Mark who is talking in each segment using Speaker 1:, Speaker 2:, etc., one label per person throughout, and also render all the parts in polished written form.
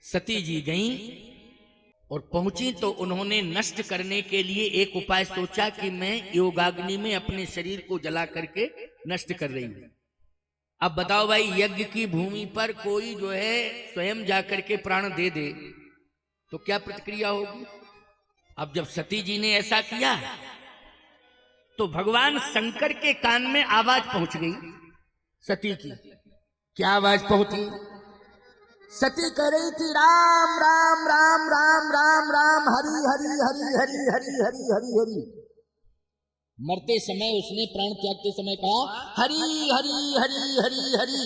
Speaker 1: सती जी गईं और पहुंची तो उन्होंने नष्ट करने के लिए एक उपाय सोचा कि मैं योगाग्नि में अपने शरीर को जला करके नष्ट कर रही हूं। अब बताओ भाई, यज्ञ की भूमि पर कोई जो है स्वयं जाकर के प्राण दे दे तो क्या प्रतिक्रिया होगी। अब जब सती जी ने ऐसा किया तो भगवान शंकर के कान में आवाज पहुंच गई सती की। क्या आवाज पहुंची? सती कह रही थी, राम राम राम राम राम राम हरि हरि हरि हरि हरि हरि हरि हरि। मरते समय उसने प्राण त्यागते समय कहा हरि हरि हरि हरि हरि।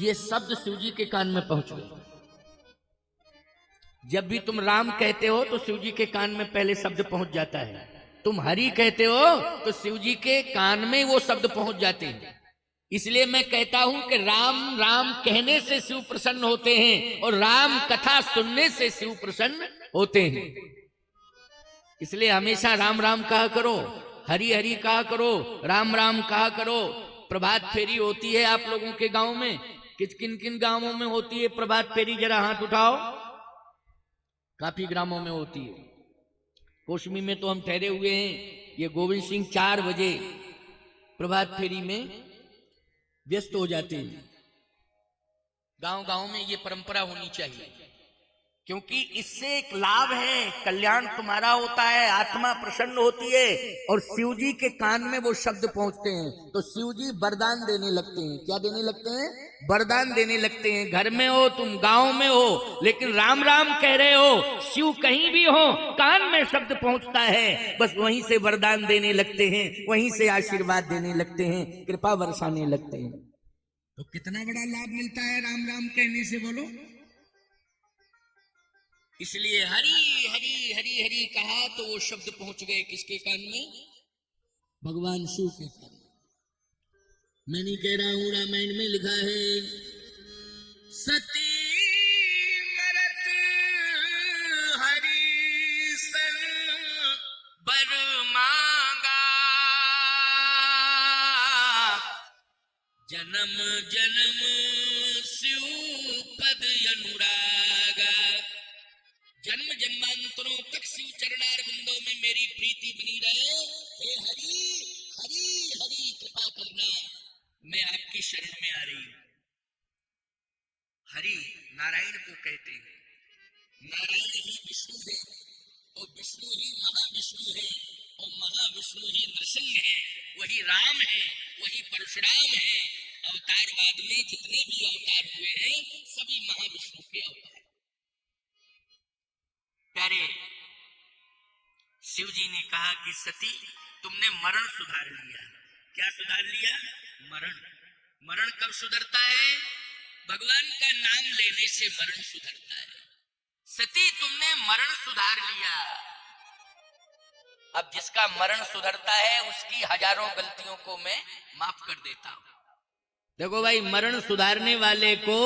Speaker 1: ये शब्द शिव जी के कान में पहुंच गए। जब भी तुम राम कहते हो तो शिव जी के कान में पहले शब्द पहुंच जाता है। तुम हरि कहते हो तो शिव जी के कान में वो शब्द पहुंच जाते हैं। इसलिए मैं कहता हूं कि राम राम कहने से शिव प्रसन्न होते हैं और राम कथा सुनने से शिव प्रसन्न होते हैं। इसलिए हमेशा राम राम कहा करो, हरि हरि कहा करो, राम राम कहा करो। प्रभात फेरी होती है आप लोगों के गांव में, किन किन गांवों में होती है प्रभात फेरी? जरा हाथ उठाओ। काफी ग्रामों में होती है। कोशमी में तो हम ठहरे हुए हैं। ये गोविंद सिंह 4 बजे प्रभात फेरी में व्यस्त हो जाते हैं। गांव गांव में ये परंपरा होनी चाहिए, क्योंकि इससे एक लाभ है, कल्याण तुम्हारा होता है, आत्मा प्रसन्न होती है और शिव जी के कान में वो शब्द पहुंचते हैं तो शिव जी वरदान देने लगते हैं। क्या देने लगते हैं? वरदान देने लगते हैं। घर में हो तुम, गांव में हो, लेकिन राम राम कह रहे हो, शिव कहीं भी हो, कान में शब्द पहुंचता है, बस वहीं से वरदान देने लगते हैं, वहीं से आशीर्वाद देने लगते हैं, कृपा बरसाने लगते हैं। तो कितना बड़ा लाभ मिलता है राम राम कहने से, बोलो। इसलिए हरि हरि हरि हरि कहा तो वो शब्द पहुंच गए किसके कान में? भगवान शिव के कान में। मैं नहीं कह रहा हूं, रामायण में लिखा है, सती मरत हरि सन बर मांगा, जन्म जन्म शिव पद अनुरागा। जन्म जन्मांतरों तक शिव चरणार बिंदों में मेरी प्रीति बनी रहे। हे हरि हरि हरि कृपा करना, मैं आपकी शरण में आ रही हूं। हरि नारायण को कहते हैं। नारायण ही विष्णु है और विष्णु ही महाविष्णु है और महाविष्णु ही नृसिंह है। वही राम है, वही परशुराम है। अवतारवाद में जितने भी अवतार हुए हैं सभी महाविष्णु के अवतार। प्यारे, शिव जी ने कहा कि सती तुमने मरण सुधार लिया। क्या सुधार लिया? मरण। मरण कब सुधरता है? भगवान का नाम लेने से मरण सुधरता है। सती तुमने मरण सुधार लिया। अब जिसका मरण सुधरता है उसकी हजारों गलतियों को मैं माफ कर देता हूं। देखो भाई, मरण सुधारने वाले को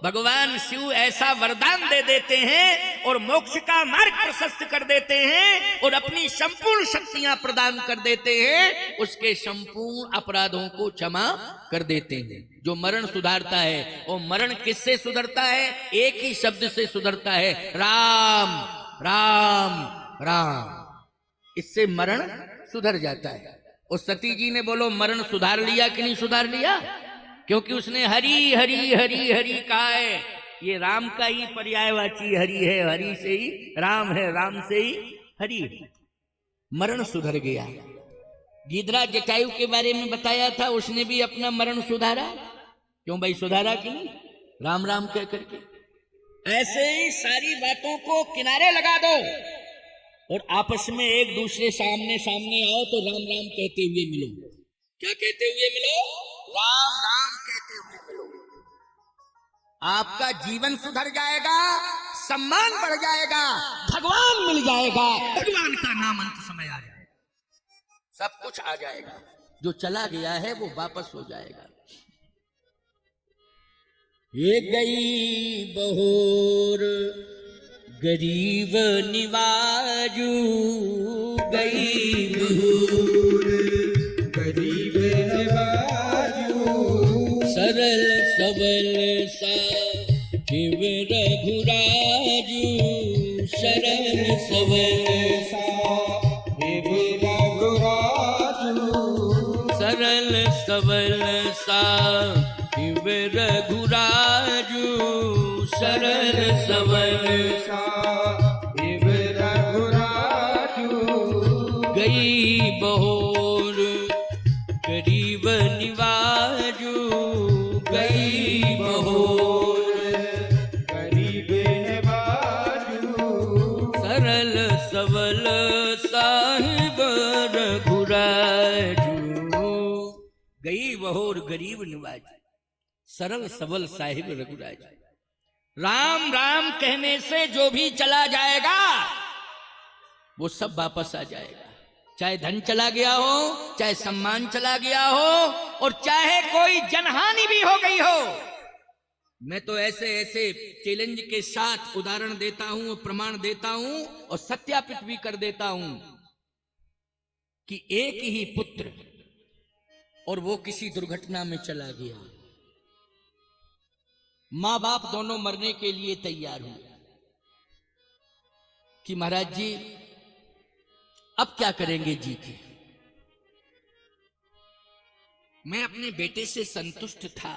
Speaker 1: भगवान शिव ऐसा वरदान दे देते हैं और मोक्ष का मार्ग प्रशस्त कर देते हैं और अपनी संपूर्ण शक्तियां प्रदान कर देते हैं, उसके संपूर्ण अपराधों को क्षमा कर देते हैं। जो मरण सुधारता है, और मरण किससे सुधरता है? एक ही शब्द से सुधरता है, राम राम राम। इससे मरण सुधर जाता है। और सती जी ने बोलो मरण सुधार लिया कि नहीं सुधार लिया? क्योंकि उसने हरि हरि हरि हरि कहा है। ये राम का ही पर्यायवाची हरि है, हरि से ही राम है, राम से ही हरि है। मरण सुधर गया। गिदराज जटायु के बारे में बताया था, उसने भी अपना मरण सुधारा। क्यों भाई सुधारा कि नहीं? राम राम कह करके। ऐसे ही सारी बातों को किनारे लगा दो और आपस में एक दूसरे सामने सामने आओ तो राम राम कहते हुए मिलो। क्या कहते हुए मिलो? राम राम कहते हुए मिलो। आपका जीवन सुधर जाएगा, सम्मान बढ़ जाएगा, भगवान मिल जाएगा, भगवान का नाम अंत समय आ जाएगा, सब कुछ आ जाएगा। जो चला गया है वो वापस हो जाएगा। ये गई बहोर गरीब निवाजू, गई बहोर गरीब निवाजू, सरल सबल सा शिव रघुराजू शरण सवन सा,
Speaker 2: शिव रघुराजू
Speaker 1: सरल सबल सा, शिव रघुराजू सरल सबल
Speaker 2: सा, शिव रघुराजू
Speaker 1: गई बहोर गरीब निवाजू, गई बहोर
Speaker 2: गरीब निवाजू
Speaker 1: सरल सबल साहिब रघुराजू, गई बहोर गरीब निवाजू सरल सबल साहिब रघुराजू। राम राम कहने से जो भी चला जाएगा वो सब वापस आ जाएगा, चाहे धन चला गया हो, चाहे सम्मान चला गया हो, और चाहे कोई जनहानि भी हो गई हो। मैं तो ऐसे ऐसे चैलेंज के साथ उदाहरण देता हूं, प्रमाण देता हूं और सत्यापित भी कर देता हूं कि एक ही पुत्र और वो किसी दुर्घटना में चला गया, मां बाप दोनों मरने के लिए तैयार हुए कि महाराज जी अब क्या करेंगे जी के। मैं अपने बेटे से संतुष्ट था,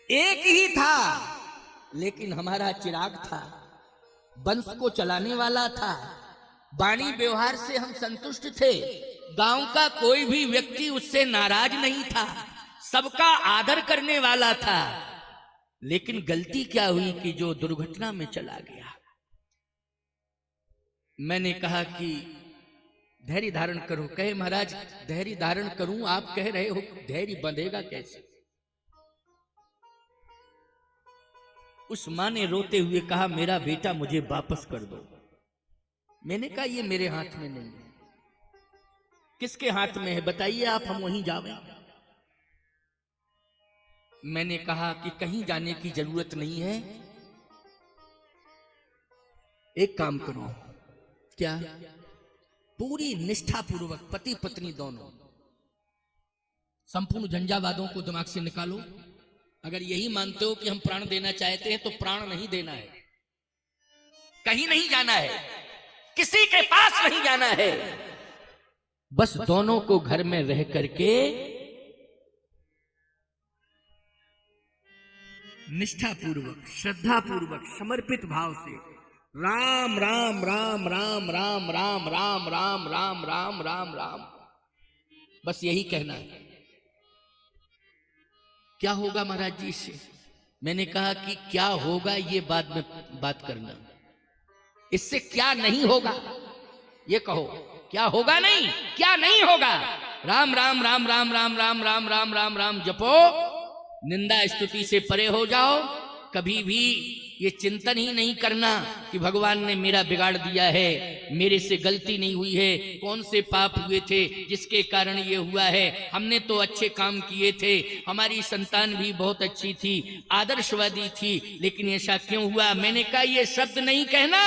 Speaker 1: एक ही था, लेकिन हमारा चिराग था, वंश को चलाने वाला था, वाणी व्यवहार से हम संतुष्ट थे, गांव का कोई भी व्यक्ति उससे नाराज नहीं था, सबका आदर करने वाला था। लेकिन गलती क्या हुई कि जो दुर्घटना में चला गया। मैंने कहा कि धैर्य धारण करो। कहे महाराज धैर्य धारण करूं, आप कह रहे हो धैर्य बंधेगा कैसे। उस मां ने रोते हुए कहा मेरा बेटा मुझे वापस कर दो। मैंने कहा ये मेरे हाथ में नहीं है। किसके हाथ में है बताइए आप, हम वहीं जावें। मैंने कहा कि कहीं जाने की जरूरत नहीं है, एक काम करो। क्या? पूरी निष्ठापूर्वक पति पत्नी दोनों संपूर्ण झंझावादों को दिमाग से निकालो। अगर यही मानते हो कि हम प्राण देना चाहते हैं तो प्राण नहीं देना है, कहीं नहीं जाना है, किसी के पास नहीं जाना है, बस दोनों को घर में रह करके निष्ठापूर्वक श्रद्धापूर्वक समर्पित भाव से राम राम राम राम राम राम राम राम राम राम राम राम, बस यही कहना है। क्या होगा महाराज जी इससे? मैंने कहा कि क्या होगा ये बाद में बात करना, इससे क्या नहीं होगा ये कहो। क्या होगा नहीं, क्या नहीं होगा। राम राम राम राम राम राम राम राम राम राम जपो, निंदा स्तुति से परे हो जाओ। कभी भी ये चिंतन ही नहीं करना कि भगवान ने मेरा बिगाड़ दिया है, मेरे से गलती नहीं हुई है, कौन से पाप हुए थे जिसके कारण ये हुआ है, हमने तो अच्छे काम किए थे, हमारी संतान भी बहुत अच्छी थी, आदर्शवादी थी, लेकिन ऐसा क्यों हुआ। मैंने कहा ये शब्द नहीं कहना,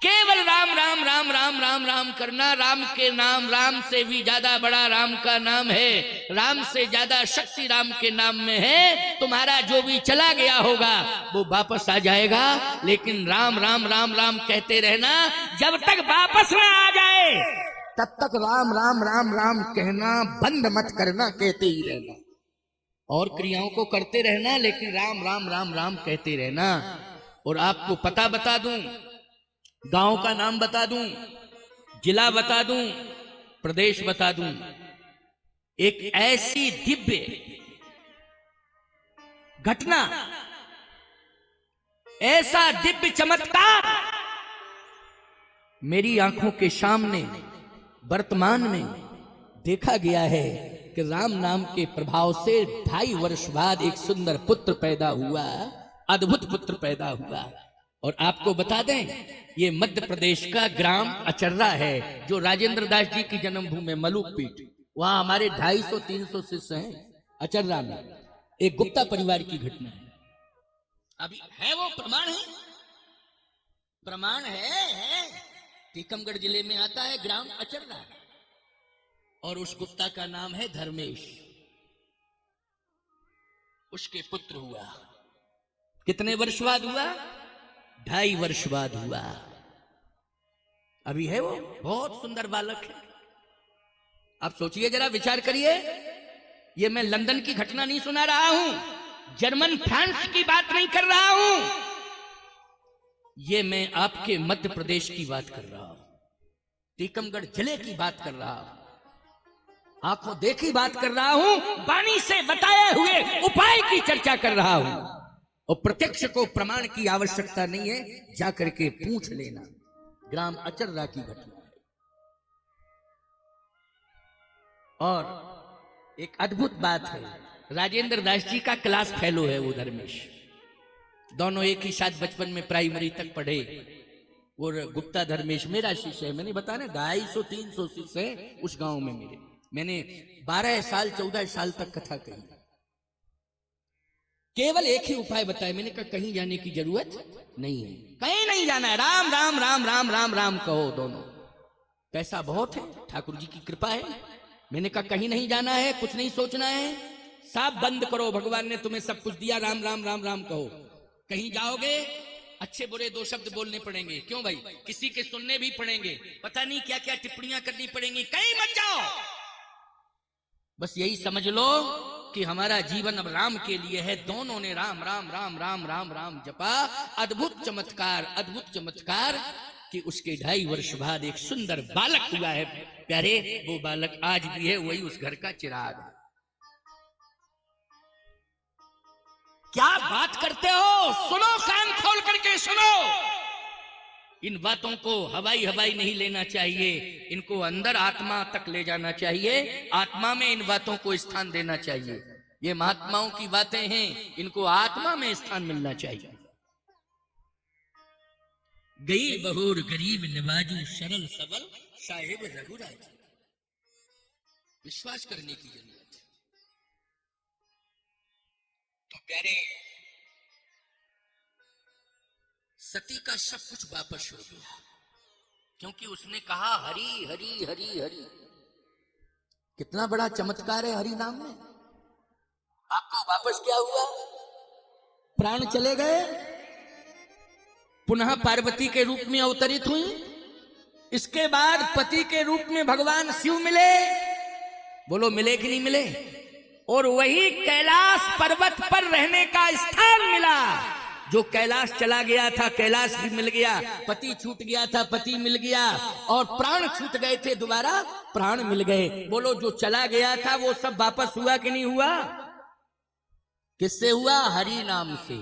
Speaker 1: केवल राम राम राम राम राम राम करना। राम के नाम, राम से भी ज्यादा बड़ा राम का नाम है, राम से ज्यादा शक्ति राम के नाम में है। तुम्हारा जो भी चला गया होगा वो वापस आ जाएगा, लेकिन राम राम राम राम कहते रहना। जब तक वापस ना आ जाए तब तक राम राम राम राम कहना बंद मत करना, कहते ही रहना। और क्रियाओं को करते रहना, लेकिन राम राम राम राम कहते रहना। और आपको पता बता दूं, गांव का नाम बता दूं, जिला बता दूं, प्रदेश बता दूं, एक ऐसी दिव्य घटना, ऐसा दिव्य चमत्कार मेरी आंखों के सामने वर्तमान में देखा गया है कि राम नाम के प्रभाव से 2.5 वर्ष बाद एक सुंदर पुत्र पैदा हुआ, अद्भुत पुत्र पैदा हुआ। और आपको बता दें ये मध्य प्रदेश का ग्राम अचर्रा है, जो राजेंद्र दास जी की जन्मभूमि मलुक पीठ, वहां हमारे 250-300 शिष्य हैं अचर्रा में। एक गुप्ता परिवार की घटना है, अभी है वो प्रमाण है, प्रमाण है। टीकमगढ़ जिले में आता है ग्राम अचर्रा, और उस गुप्ता का नाम है धर्मेश। उसके पुत्र हुआ। कितने वर्ष बाद हुआ? 2.5 वर्ष बाद हुआ। अभी है वो बहुत सुंदर बालक है। आप सोचिए जरा, विचार करिए, ये मैं लंदन की घटना नहीं सुना रहा हूं, जर्मन फ्रांस की बात नहीं कर रहा हूं, ये मैं आपके मध्य प्रदेश की बात कर रहा हूं, टीकमगढ़ जिले की बात कर रहा हूं, आंखों देखी बात कर रहा हूं, वाणी से बताए हुए उपाय की चर्चा कर रहा हूं। और प्रत्यक्ष को प्रमाण की आवश्यकता नहीं है, जाकर के पूछ लेना। ग्राम अचर्रा की घटना है। और एक अद्भुत बात है, राजेंद्र दास जी का क्लास फेलो है वो धर्मेश। दोनों एक ही साथ बचपन में प्राइमरी तक पढ़े। वो गुप्ता धर्मेश मेरा शिष्य है, मैंने बताया ना 250-300 शिष्य है उस गांव में मेरे। मैंने 12 साल 14 साल तक कथा कही, केवल एक ही उपाय बताया। मैंने कहा कहीं जाने की जरूरत नहीं है, कहीं नहीं जाना है, राम राम राम राम राम राम कहो दोनों। पैसा बहुत है, ठाकुर जी की कृपा है। मैंने कहा कहीं नहीं जाना है, कुछ नहीं सोचना है, सब बंद करो, भगवान ने तुम्हें सब कुछ दिया, राम राम राम राम कहो। कहीं जाओगे अच्छे बुरे 2 शब्द बोलने पड़ेंगे, क्यों भाई, किसी के सुनने भी पड़ेंगे, पता नहीं क्या क्या टिप्पणियां करनी पड़ेंगी, कहीं मत जाओ। बस यही समझ लो कि हमारा जीवन अब राम के लिए है। दोनों ने राम राम राम राम राम राम जपा। अद्भुत चमत्कार, अद्भुत चमत्कार कि उसके 2.5 वर्ष बाद एक सुंदर बालक हुआ है प्यारे। वो बालक आज भी है, वही उस घर का चिराग है। क्या बात करते हो, सुनो, कान खोल करके सुनो। इन बातों को हवाई हवाई नहीं लेना चाहिए, इनको अंदर आत्मा तक ले जाना चाहिए, आत्मा में इन बातों को स्थान देना चाहिए। ये महात्माओं की बातें हैं, इनको आत्मा में स्थान मिलना चाहिए। गई बहूर गरीब नवाजू सरल सबल साहिब रघुराज। विश्वास करने की जरूरत है। तो प्यारे, सती का सब कुछ वापस हो गया, क्योंकि उसने कहा हरि हरि हरि हरि। कितना बड़ा चमत्कार है हरि नाम में। आपको वापस क्या हुआ? प्राण चले गए, पुनः पार्वती के रूप में अवतरित हुई। इसके बाद पति के रूप में भगवान शिव मिले। बोलो मिले कि नहीं मिले? और वही कैलाश पर्वत पर रहने का स्थान मिला। जो कैलाश चला गया था, कैलाश भी मिल गया, पति छूट गया था, पति मिल गया, और प्राण छूट गए थे, दोबारा प्राण मिल गए। बोलो जो चला गया था वो सब वापस हुआ कि नहीं हुआ? किससे हुआ? हरि नाम से।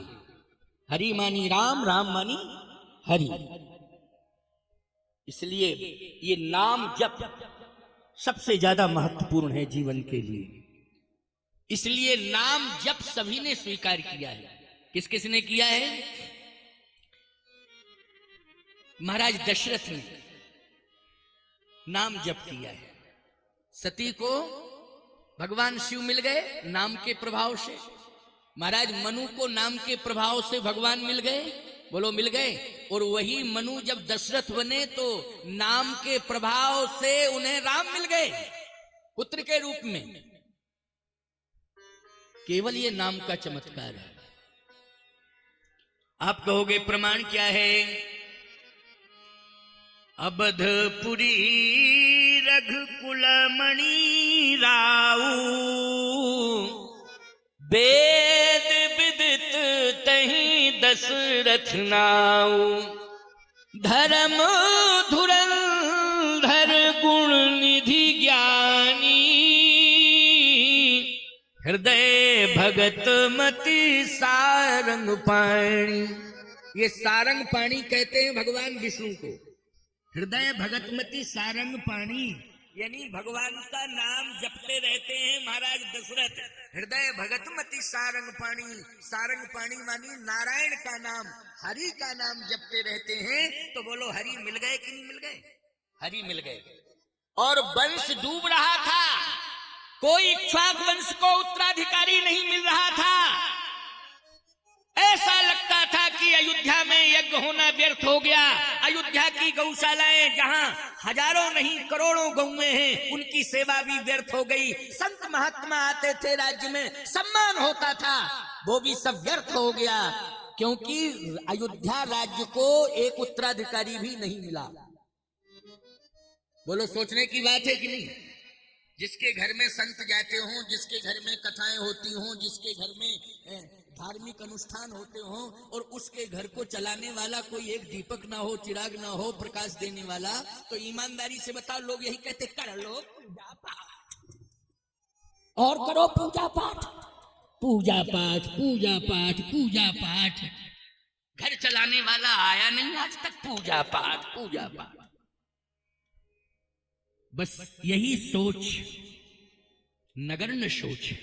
Speaker 1: हरि मानी राम, राम मानी हरि। इसलिए ये नाम जप सबसे ज्यादा महत्वपूर्ण है जीवन के लिए। इसलिए नाम जप सभी ने स्वीकार किया है। किस किस ने किया है? महाराज दशरथ ने नाम जप किया है। सती को भगवान शिव मिल गए नाम के प्रभाव से। महाराज मनु को नाम के प्रभाव से भगवान मिल गए। बोलो मिल गए। और वही मनु जब दशरथ बने तो नाम के प्रभाव से उन्हें राम मिल गए पुत्र के रूप में। केवल ये नाम का चमत्कार है। आप कहोगे प्रमाण क्या है? अबधपुरी रघुकुल मणि राऊ, वेद विदित तहि दशरथ नाऊ, धर्म धुरंधर गुण निधि ज्ञानी, हृदय भगत मति सारंग पाणी। ये सारंग पाणी कहते हैं भगवान विष्णु को। हृदय भगत मति सारंग पाणी यानी भगवान का नाम जपते रहते हैं महाराज दशरथ। हृदय भगत मति सारंग पाणी, सारंग पाणी मानी नारायण का नाम, हरि का नाम जपते रहते हैं। तो बोलो हरि मिल गए कि नहीं मिल गए? हरि मिल गए। और वंश डूब रहा था, कोई इक्ष्वाक वंश को उत्तराधिकारी नहीं मिल रहा था। ऐसा लगता था कि अयोध्या में यज्ञ होना व्यर्थ हो गया। अयोध्या की गौशालाएं जहां हजारों नहीं करोड़ों गौएं हैं, उनकी सेवा भी व्यर्थ हो गई। संत महात्मा आते थे राज्य में, सम्मान होता था, वो भी सब व्यर्थ हो गया, क्योंकि अयोध्या राज्य को एक उत्तराधिकारी भी नहीं मिला। बोलो, सोचने की बात है कि नहीं? जिसके घर में संत जाते हों, जिसके घर में कथाएं होती हों, जिसके घर में धार्मिक अनुष्ठान होते हों, और उसके घर को चलाने वाला कोई एक दीपक ना हो, चिराग ना हो, प्रकाश देने वाला, तो ईमानदारी से बताओ, लोग यही कहते, कर लो पूजा पाठ और करो पूजा पाठ, पूजा पाठ, पूजा पाठ, पूजा पाठ। घर चलाने वाला आया नहीं आज तक, पूजा पाठ, पूजा पाठ। बस यही सोच नगण्य सोच है,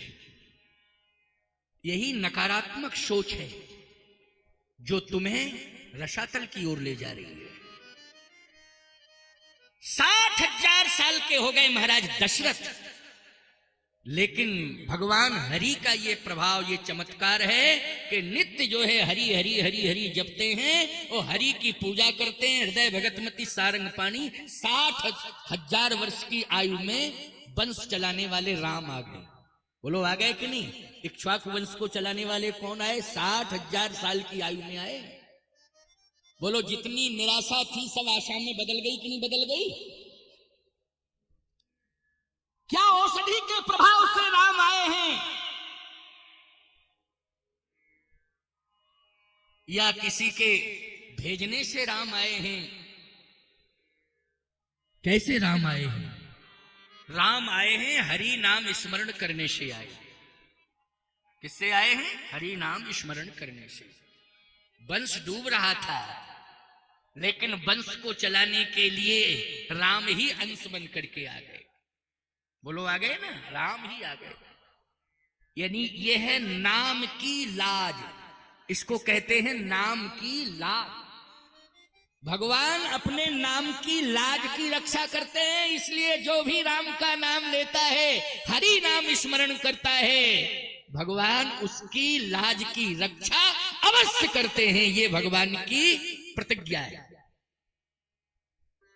Speaker 1: यही नकारात्मक सोच है जो तुम्हें रसातल की ओर ले जा रही है। 60,000 साल के हो गए महाराज दशरथ, लेकिन भगवान हरि का ये प्रभाव, ये चमत्कार है कि नित्य जो है हरि हरि हरि हरि जपते हैं और हरि की पूजा करते हैं। हृदय भगतमती सारंग पानी। 60,000 वर्ष की आयु में वंश चलाने वाले राम आ गए। बोलो, आ गए कि नहीं? इक्ष्वाकु वंश को चलाने वाले कौन आए? 60,000 साल की आयु में आए। बोलो, जितनी निराशा थी सब आशा में बदल गई कि नहीं बदल गई? क्या औषधि के प्रभाव से राम आए हैं, या किसी के भेजने से राम आए हैं? कैसे राम आए हैं? राम आए हैं हरि नाम स्मरण करने से आए। किससे आए हैं? हरि नाम स्मरण करने से। वंश डूब रहा था, लेकिन वंश को चलाने के लिए राम ही अंश बन करके आ गए। बोलो, आ गए ना? राम ही आ गए। यानी ये है नाम की लाज, इसको कहते हैं नाम की लाज। भगवान अपने नाम की लाज की रक्षा करते हैं, इसलिए जो भी राम का नाम लेता है, हरि नाम स्मरण करता है, भगवान उसकी लाज की रक्षा अवश्य करते हैं। ये भगवान की प्रतिज्ञा है।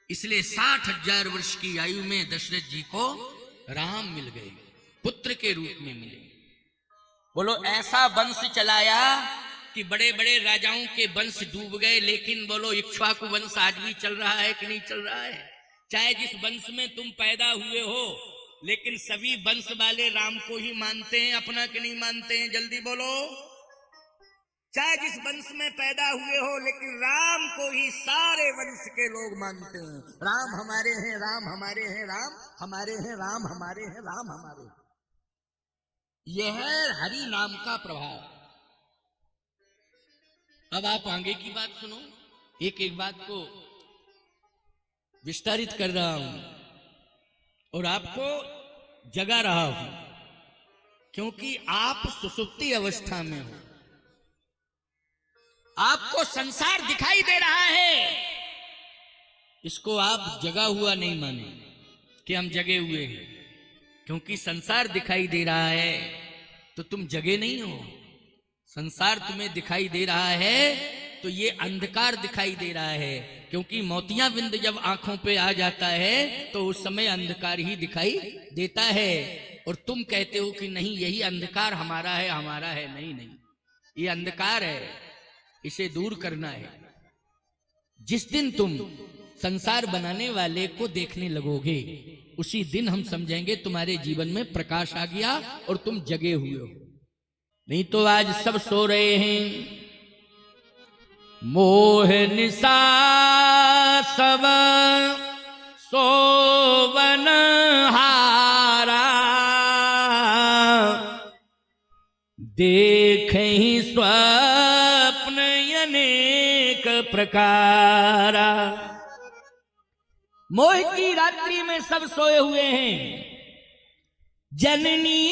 Speaker 1: इसलिए 60,000 वर्ष की आयु में दशरथ जी को राम मिल गए, पुत्र के रूप में मिले। बोलो, ऐसा वंश चलाया कि बड़े बड़े राजाओं के वंश डूब गए, लेकिन बोलो इक्ष्वाकु वंश आज भी चल रहा है कि नहीं चल रहा है? चाहे जिस वंश में तुम पैदा हुए हो, लेकिन सभी वंश वाले राम को ही मानते हैं, अपना कि नहीं मानते हैं? जल्दी बोलो। चाहे जिस वंश में पैदा हुए हो, लेकिन राम को ही सारे वंश के लोग मानते हैं। राम हमारे हैं, राम हमारे हैं, राम हमारे हैं, राम हमारे हैं, राम हमारे हैं। यह है हरि नाम का प्रभाव। अब आप आगे की बात सुनो। एक एक बात को विस्तारित कर रहा हूं और आपको जगा रहा हूं, क्योंकि आप सुसुप्ति अवस्था में हो। आपको संसार दिखाई दे रहा है, इसको आप जगा हुआ नहीं माने कि हम जगे हुए हैं। क्योंकि संसार दिखाई दे रहा है तो तुम जगे नहीं हो। संसार तुम्हें दिखाई दे रहा है तो ये अंधकार दिखाई दे रहा है, क्योंकि मोतियाबिंद जब आंखों पे आ जाता है तो उस समय अंधकार ही दिखाई देता है। और तुम कहते हो कि नहीं, यही अंधकार हमारा है, हमारा है। नहीं नहीं, ये अंधकार है, इसे दूर करना है। जिस दिन तुम संसार बनाने वाले को देखने लगोगे, उसी दिन हम समझेंगे तुम्हारे जीवन में प्रकाश आ गया और तुम जगे हुए हो। नहीं तो आज सब सो रहे हैं। मोह निशा सब सोवन हारा, देखें स्वप्न अनेक प्रकारा। मोह की रात्रि में सब सोए हुए हैं। जननी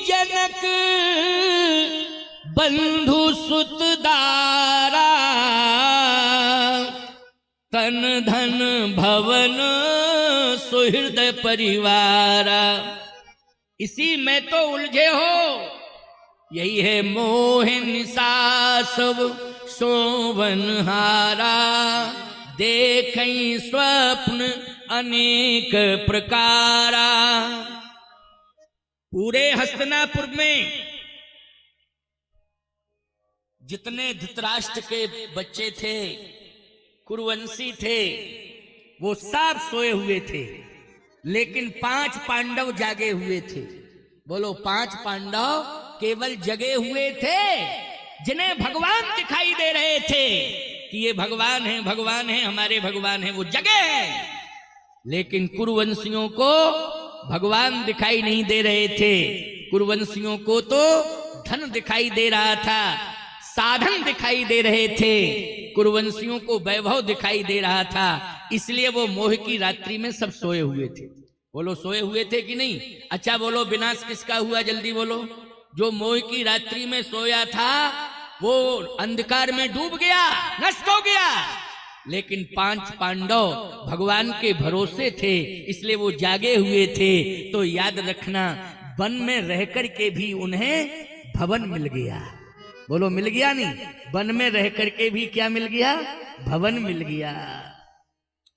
Speaker 1: जनक बंधु सुत दारा, तन धन भवन सुहृदय परिवारा। इसी में तो उलझे हो। यही है मोह निशा सब सोवन हारा, देखें स्वप्न अनेक प्रकारा। पूरे हस्तिनापुर में जितने धृतराष्ट्र के बच्चे थे, कुरुवंशी थे, वो सब सोए हुए थे, लेकिन 5 पांडव जागे हुए थे। बोलो, 5 पांडव केवल जगे हुए थे, जिन्हें भगवान दिखाई दे रहे थे कि ये भगवान है, भगवान है, हमारे भगवान है, वो जगे हैं। लेकिन कुरुवंशियों को भगवान दिखाई नहीं दे रहे थे। कुरुवंशियों को तो धन दिखाई दे रहा था, साधन दिखाई दे रहे थे, कुरुवंशियों को वैभव दिखाई दे रहा था। इसलिए वो मोह की रात्रि में सब सोए हुए थे। बोलो, सोए हुए थे कि नहीं? अच्छा बोलो, विनाश किसका हुआ? जल्दी बोलो। जो मोह की रात्रि में सोया था वो अंधकार में डूब गया, नष्ट हो गया। लेकिन 5 पांडव भगवान के भरोसे थे, इसलिए वो जागे हुए थे। तो याद रखना, वन में रह करके भी उन्हें भवन मिल गया। बोलो, मिल गया नहीं? वन में रह करके भी क्या मिल गया? भवन मिल गया।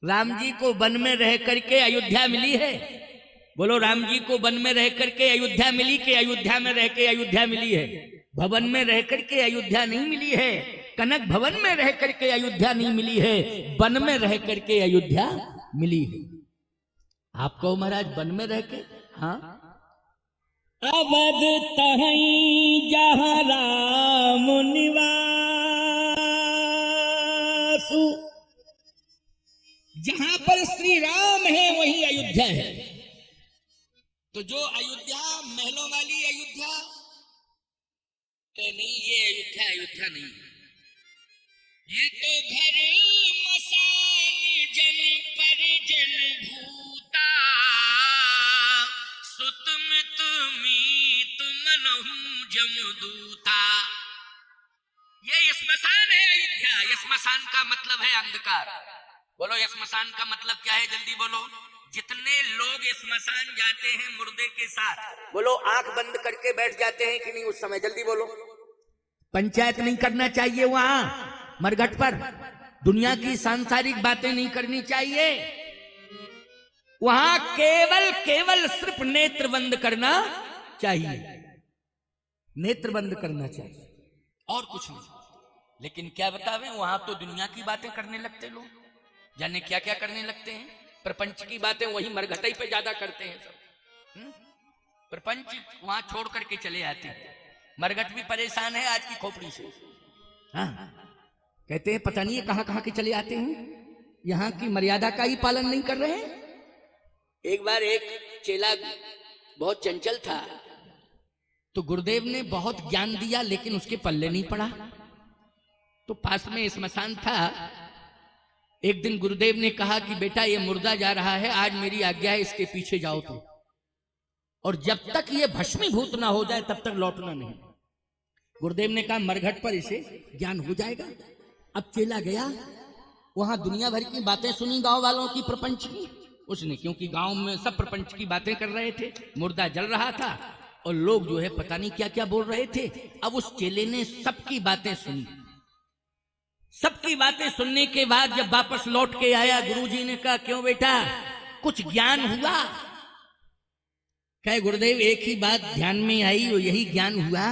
Speaker 1: राम जी को वन में रह करके अयोध्या मिली है। बोलो, राम जी को वन में रह करके अयोध्या मिली कि अयोध्या में रह के अयोध्या मिली है? भवन में रह करके अयोध्या नहीं मिली है। कनक भवन में रह करके अयोध्या नहीं मिली है, वन में रह करके अयोध्या मिली है। आपको महाराज वन में रह के, हाँ, अवध तहीं जहाँ राम निवासु, जहां पर श्री राम है वही अयोध्या है। तो जो अयोध्या महलों वाली अयोध्या नहीं, ये अयोध्या अयोध्या नहीं है। ये तो घर मसान जन पर जन भूता, सुतम तुमीत मनहु जमदूता। ये स्मशान है अयोध्या। ये स्मशान का मतलब है अंधकार। बोलो, ये स्मशान का मतलब क्या है? जल्दी बोलो। जितने लोग स्मशान जाते हैं मुर्दे के साथ, बोलो, आंख बंद करके बैठ जाते हैं कि नहीं उस समय? जल्दी बोलो। पंचायत नहीं करना चाहिए वहां मरघट पर, दुनिया की सांसारिक बातें नहीं करनी चाहिए वहां। केवल सिर्फ नेत्र बंद करना चाहिए, नेत्र बंद करना चाहिए, और कुछ नहीं। लेकिन क्या बतावें, वहां तो दुनिया की बातें करने लगते लोग, जाने क्या क्या करने लगते हैं। प्रपंच की बातें वही मरघटाई पे ज्यादा करते हैं सब। प्रपंच वहां छोड़ करके चले आते हैं। मरघट भी परेशान है आज की खोपड़ी से। हाँ, कहते हैं पता नहीं कहां कहां के चले आते हैं, यहां की मर्यादा का ही पालन नहीं कर रहे हैं। एक बार एक चेला बहुत चंचल था, तो गुरुदेव ने बहुत ज्ञान दिया, लेकिन उसके पल्ले नहीं पड़ा। तो पास में स्मशान था। एक दिन गुरुदेव ने कहा कि बेटा, ये मुर्दा जा रहा है, आज मेरी आज्ञा है, इसके पीछे जाओ तुम, और जब तक ये भस्मीभूत ना हो जाए तब तक लौटना नहीं। गुरुदेव ने कहा मरघट पर इसे ज्ञान हो जाएगा। अब चेला गया, वहां दुनिया भर की बातें सुनी, गांव वालों की, प्रपंच की उसने, क्योंकि गांव में सब प्रपंच की बातें कर रहे थे, मुर्दा जल रहा था और लोग जो है पता नहीं क्या क्या बोल रहे थे। अब उस चेले ने सबकी बातें सुनी। सबकी बातें सुनने के बाद जब वापस लौट के आया, गुरुजी ने कहा क्यों बेटा, कुछ ज्ञान हुआ? कहे गुरुदेव, एक ही बात ध्यान में आई, और यही ज्ञान हुआ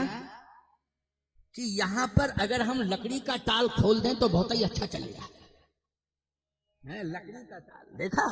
Speaker 1: कि यहां पर अगर हम लकड़ी का टाल खोल दें तो बहुत ही अच्छा चलेगा। लकड़ी का टाल देखा,